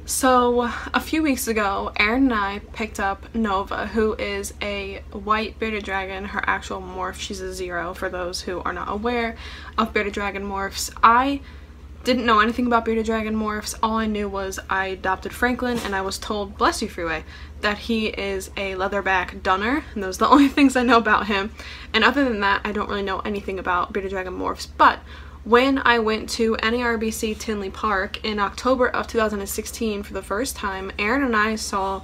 So a few weeks ago, Erin and I picked up Nova, who is a white bearded dragon, her actual morph. She's a 0 for those who are not aware of bearded dragon morphs. I didn't know anything about bearded dragon morphs. All I knew was I adopted Franklin, and I was told, bless you Freeway, that he is a leatherback dunner, and those are the only things I know about him. And other than that, I don't really know anything about bearded dragon morphs. But when I went to NARBC Tinley Park in October of 2016 for the first time, Erin and I saw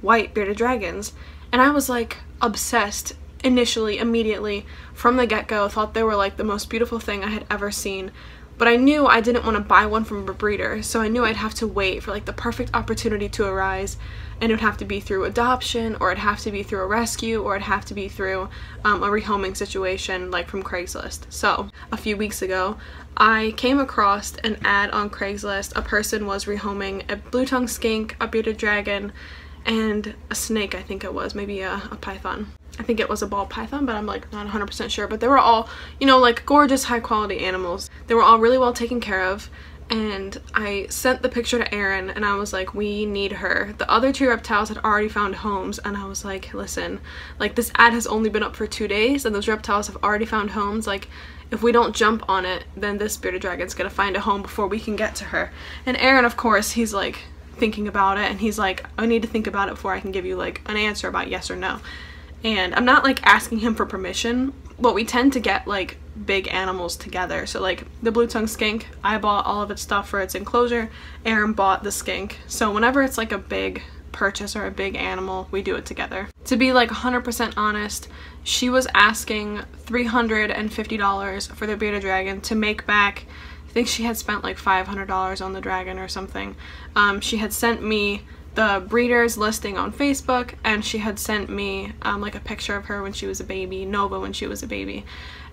white bearded dragons, and I was like obsessed initially, immediately, from the get-go. Thought they were like the most beautiful thing I had ever seen. But I knew I didn't want to buy one from a breeder, so I knew I'd have to wait for like the perfect opportunity to arise, and it would have to be through adoption, or it'd have to be through a rescue, or it'd have to be through a rehoming situation like from Craigslist. So a few weeks ago, I came across an ad on Craigslist. A person was rehoming a blue-tongued skink, a bearded dragon, and a snake, I think it was, maybe a python. I think it was a ball python, but I'm like not 100% sure. But they were all, you know, like gorgeous, high quality animals. They were all really well taken care of. And I sent the picture to Erin, and I was like, we need her. The other 2 reptiles had already found homes, and I was like, listen, like this ad has only been up for 2 days, and those reptiles have already found homes. Like, if we don't jump on it, then this bearded dragon's gonna find a home before we can get to her. And Erin, of course, he's like thinking about it, and he's like, I need to think about it before I can give you like an answer about yes or no. And I'm not like asking him for permission, but we tend to get like big animals together. So like the blue-tongued skink, I bought all of its stuff for its enclosure. Erin bought the skink. So whenever it's like a big purchase or a big animal, we do it together. To be like 100% honest, she was asking $350 for the bearded dragon to make back, I think she had spent like $500 on the dragon or something. She had sent me the breeder's listing on Facebook, and she had sent me like a picture of her when she was a baby, Nova when she was a baby.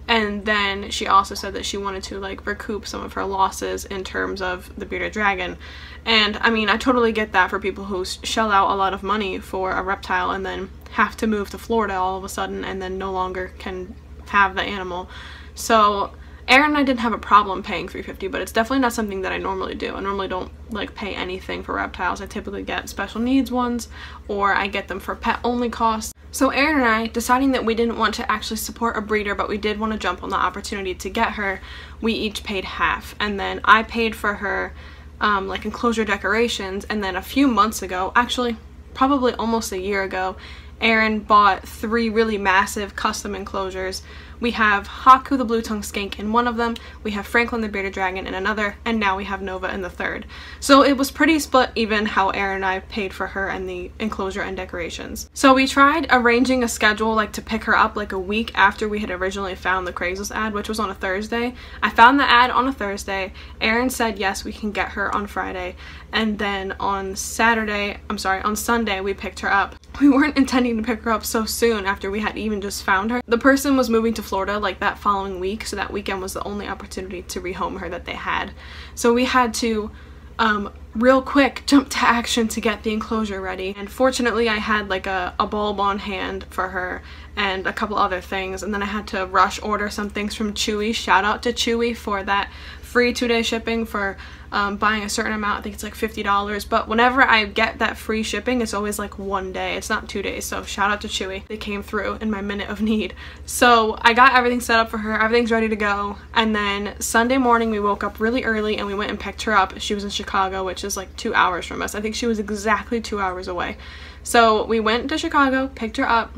And then she also said that she wanted to like recoup some of her losses in terms of the bearded dragon. And I mean, I totally get that for people who shell out a lot of money for a reptile and then have to move to Florida all of a sudden and then no longer can have the animal. So Erin and I didn't have a problem paying $350, but it's definitely not something that I normally do. I normally don't like pay anything for reptiles. I typically get special needs ones, or I get them for pet only costs. So Erin and I, deciding that we didn't want to actually support a breeder, but we did want to jump on the opportunity to get her, we each paid half. And then I paid for her like enclosure decorations, and then a few months ago, actually probably almost a year ago, Erin bought 3 really massive custom enclosures. We have Haku the blue-tongued skink in one of them, we have Franklin the bearded dragon in another, and now we have Nova in the third. So it was pretty split even how Erin and I paid for her and the enclosure and decorations. So we tried arranging a schedule like to pick her up like a week after we had originally found the Craigslist ad, which was on a Thursday. I found the ad on a Thursday. Erin said yes, we can get her on Friday, and then on Sunday we picked her up. We weren't intending to pick her up so soon after we had even just found her. The person was moving to Florida like that following week, so that weekend was the only opportunity to rehome her that they had. So we had to real quick jump to action to get the enclosure ready. And fortunately I had like a bulb on hand for her and a couple other things, and then I had to rush order some things from Chewy. Shout out to Chewy for that free 2-day shipping for buying a certain amount. I think it's like $50, but whenever I get that free shipping, it's always like 1 day, it's not 2 days. So shout out to Chewy, they came through in my minute of need. So I got everything set up for her, everything's ready to go. And then Sunday morning we woke up really early and we went and picked her up. She was in Chicago, which is like 2 hours from us. I think she was exactly 2 hours away. So we went to Chicago, picked her up,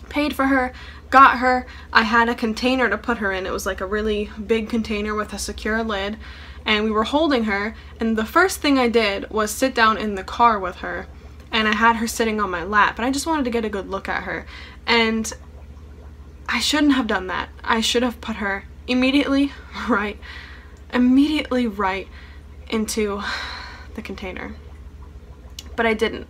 paid for her, got her. I had a container to put her in. It was like a really big container with a secure lid, and we were holding her, and the first thing I did was sit down in the car with her, and I had her sitting on my lap, and I just wanted to get a good look at her. And I shouldn't have done that. I should have put her immediately right into the container, but I didn't.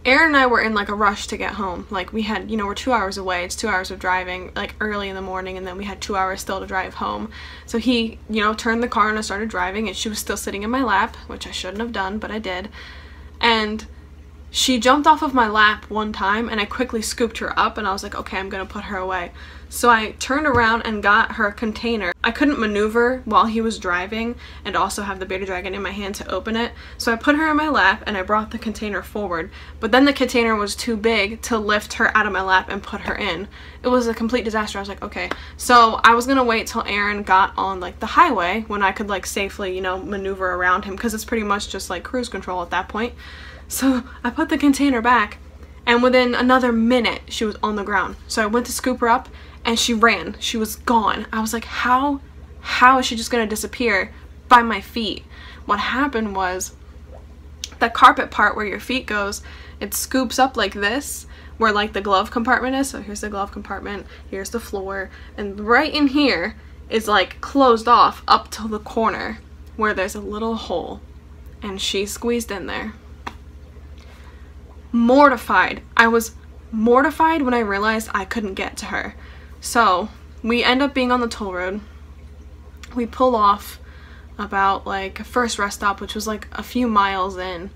Erin and I were in like a rush to get home. Like we had, you know, we're 2 hours away. It's 2 hours of driving like early in the morning, and then we had 2 hours still to drive home. So he, you know, turned the car and I started driving, and she was still sitting in my lap, which I shouldn't have done, but I did. And she jumped off of my lap one time, and I quickly scooped her up, and I was like, okay, I'm gonna put her away. So I turned around and got her container. I couldn't maneuver while he was driving and also have the bearded dragon in my hand to open it. So I put her in my lap and I brought the container forward. But then the container was too big to lift her out of my lap and put her in. It was a complete disaster. I was like, okay. So I was gonna wait till Aaron got on like the highway when I could like safely, you know, maneuver around him, because it's pretty much just like cruise control at that point. So I put the container back, and within another minute she was on the ground. So I went to scoop her up and she ran. She was gone. I was like, how is she just gonna disappear by my feet? What happened was the carpet part where your feet goes, it scoops up like this, where like the glove compartment is. So here's the glove compartment, here's the floor, and right in here is like closed off up to the corner where there's a little hole, and she squeezed in there. Mortified. I was mortified when I realized I couldn't get to her. So we end up being on the toll road. We pull off about like first rest stop, which was like a few miles in.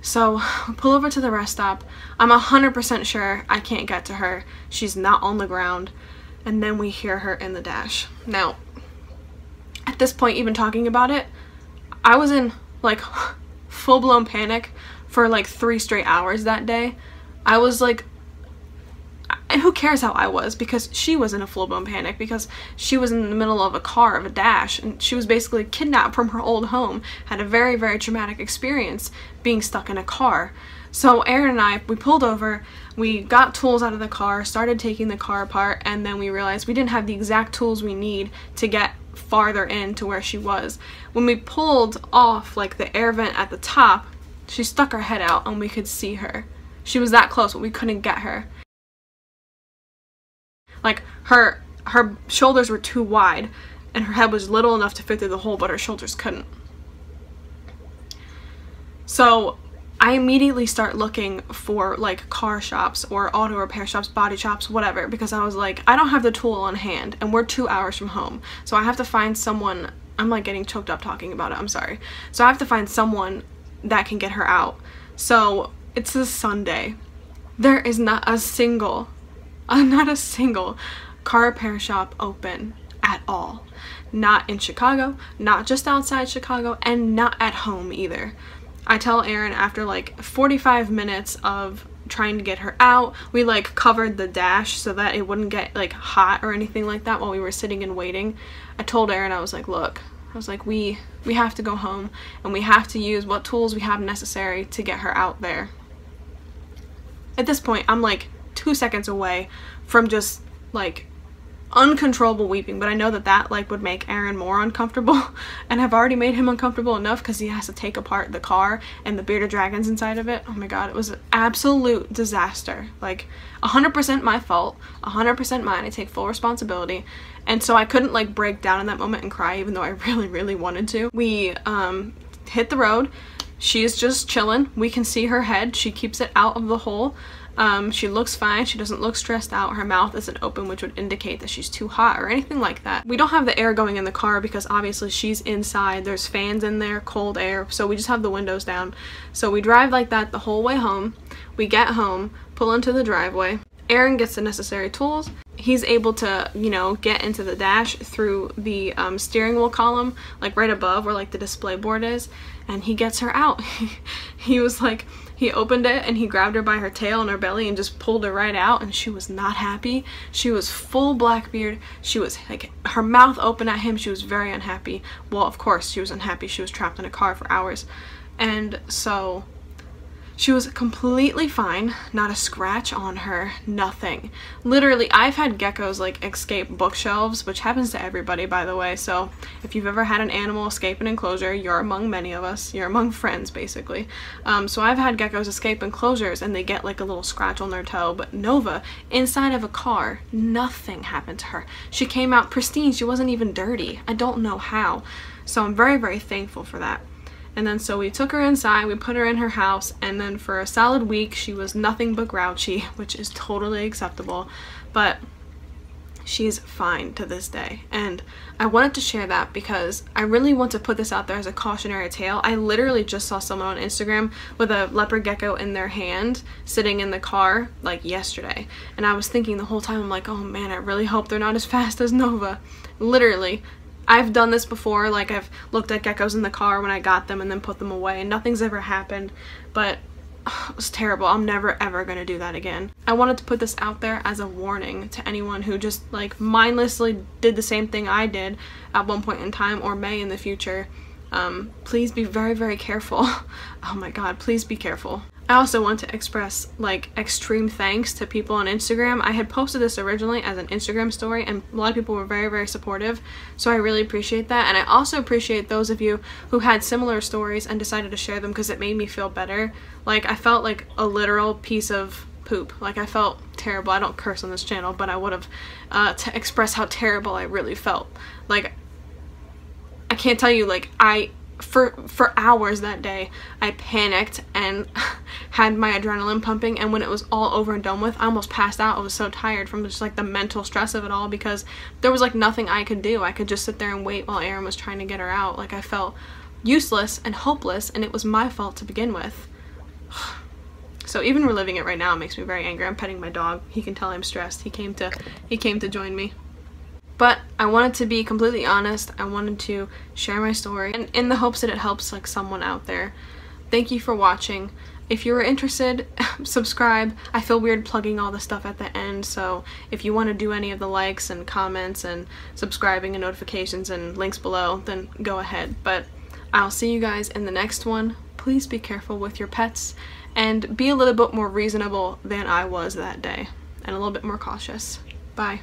So we pull over to the rest stop. I'm 100% sure I can't get to her. She's not on the ground. And then we hear her in the dash. Now, at this point, even talking about it, I was in like full-blown panic for like 3 straight hours that day. I was like, and who cares how I was, because she was in a full-blown panic because she was in the middle of a car, of a dash, and she was basically kidnapped from her old home, had a very, very traumatic experience being stuck in a car. So Aaron and I, we pulled over, we got tools out of the car, started taking the car apart, and then we realized we didn't have the exact tools we need to get farther in to where she was. When we pulled off like the air vent at the top, she stuck her head out and we could see her. She was that close, but we couldn't get her. Like her shoulders were too wide and her head was little enough to fit through the hole, but her shoulders couldn't. So I immediately start looking for like car shops or auto repair shops, body shops, whatever, because I was like, I don't have the tool on hand and we're 2 hours from home. So I have to find someone. I'm like getting choked up talking about it, I'm sorry. So I have to find someone that can get her out. So it's a Sunday. There is not a single car repair shop open at all. Not in Chicago, not just outside Chicago, and not at home either. I tell Aaron, after like 45 minutes of trying to get her out, we like covered the dash so that it wouldn't get like hot or anything like that while we were sitting and waiting. I told Aaron, I was like, look, I was like, we have to go home and we have to use what tools we have necessary to get her out there. At this point, I'm like 2 seconds away from just like uncontrollable weeping, but I know that that like would make Aaron more uncomfortable, and I've already made him uncomfortable enough because he has to take apart the car and the bearded dragons inside of it. Oh my god, it was an absolute disaster. Like 100% my fault, 100% mine. I take full responsibility, and so I couldn't like break down in that moment and cry, even though I really wanted to. We hit the road. She's just chilling. We can see her head. She keeps it out of the hole. She looks fine. She doesn't look stressed out. Her mouth isn't open, which would indicate that she's too hot or anything like that. We don't have the air going in the car because obviously she's inside. There's fans in there, cold air, so we just have the windows down. So we drive like that the whole way home. We get home, pull into the driveway. Aaron gets the necessary tools. He's able to, you know, get into the dash through the steering wheel column, like right above where like the display board is, and he gets her out. He was like, he opened it and he grabbed her by her tail and her belly and just pulled her right out, and she was not happy. She was full Blackbeard. She was like, her mouth open at him. She was very unhappy. Well, of course she was unhappy. She was trapped in a car for hours. And so she was completely fine, not a scratch on her, nothing. Literally, I've had geckos like escape bookshelves, which happens to everybody, by the way, so if you've ever had an animal escape an enclosure, you're among many of us. You're among friends, basically. So I've had geckos escape enclosures and they get like a little scratch on their toe, but Nova, inside of a car, nothing happened to her. She came out pristine. She wasn't even dirty. I don't know how. So I'm very thankful for that. And then so we took her inside, we put her in her house, and then for a solid week she was nothing but grouchy, which is totally acceptable. But she's fine to this day. And I wanted to share that because I really want to put this out there as a cautionary tale. I literally just saw someone on Instagram with a leopard gecko in their hand sitting in the car like yesterday, and I was thinking the whole time, I'm like, oh man, I really hope they're not as fast as Nova. Literally, I've done this before, like I've looked at geckos in the car when I got them and then put them away, and nothing's ever happened, but it was terrible. I'm never ever gonna do that again. I wanted to put this out there as a warning to anyone who just like mindlessly did the same thing I did at one point in time or may in the future. Please be very, very careful. Oh my god, please be careful. I also want to express like extreme thanks to people on Instagram. I had posted this originally as an Instagram story and a lot of people were very, very supportive, so I really appreciate that. And I also appreciate those of you who had similar stories and decided to share them because it made me feel better. Like I felt like a literal piece of poop. Like I felt terrible. I don't curse on this channel, but I would have to express how terrible I really felt. Like I can't tell you, like for hours that day I panicked and had my adrenaline pumping, and when it was all over and done with, I almost passed out. I was so tired from just like the mental stress of it all because there was like nothing I could do. I could just sit there and wait while Erin was trying to get her out. Like I felt useless and hopeless, and it was my fault to begin with. So even reliving it right now makes me very angry. I'm petting my dog. He can tell I'm stressed. He came to join me. But I wanted to be completely honest. I wanted to share my story and in the hopes that it helps like someone out there. Thank you for watching. If you were interested, subscribe. I feel weird plugging all the stuff at the end, so if you want to do any of the likes and comments and subscribing and notifications and links below, then go ahead. But I'll see you guys in the next one. Please be careful with your pets and be a little bit more reasonable than I was that day and a little bit more cautious. Bye.